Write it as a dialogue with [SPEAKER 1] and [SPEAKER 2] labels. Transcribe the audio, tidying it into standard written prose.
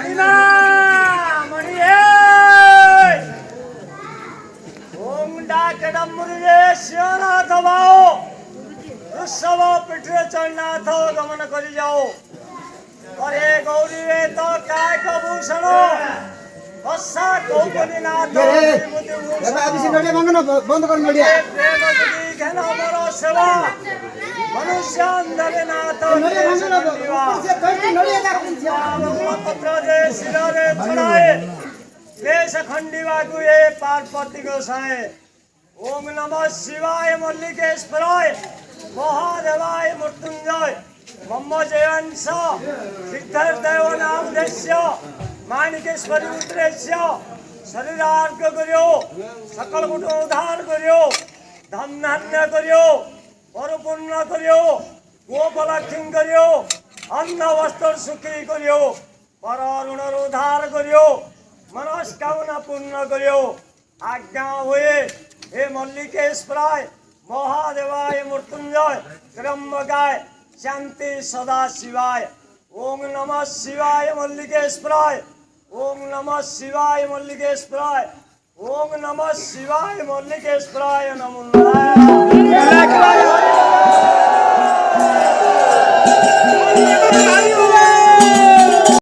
[SPEAKER 1] महिमा मणि ओम डाकडमुरे शिवनाथ भाओ वृषभ पीठे चढ़नाथ गमन कर जाओ। अरे गौरी रे तो काय कभूषण बसा कौपनी नाथ
[SPEAKER 2] बंद कर नड़िया
[SPEAKER 1] प्रेम दी घन मोर सेवा मनुष्य अंधर नाथ पत्र जे शिरे चढ़ाए देश खंडीवा गुए पार्वती गोसाए। ओम नमः शिवाय मल्लिकेश्वराय महादेवाय मृत्युंजय मम जयंस सिद्धदेव नाम देश्य माणिकेश्वरी उद्देश्य शरीरार्घ करियो सकल गुण उद्धार करियो धन धान्य करियो परिपूर्ण करियो गोपलक्ष्मी करियो अन्न वस्त्र सुखी करियो पर ऋण उद्धार करियो मनस्कामना पूर्ण करियो। आज्ञा हुए हे मल्लिकेश्वराय महादेवाय मृत्युंजय त्रयंबकाय शांति सदा शिवाय। ओम नमः शिवाय मल्लिकेश्वराय ओम नमः शिवाय मल्लिकेश्वराय ओम नमः शिवाय मल्लिकेश्वराय नमो नारायण।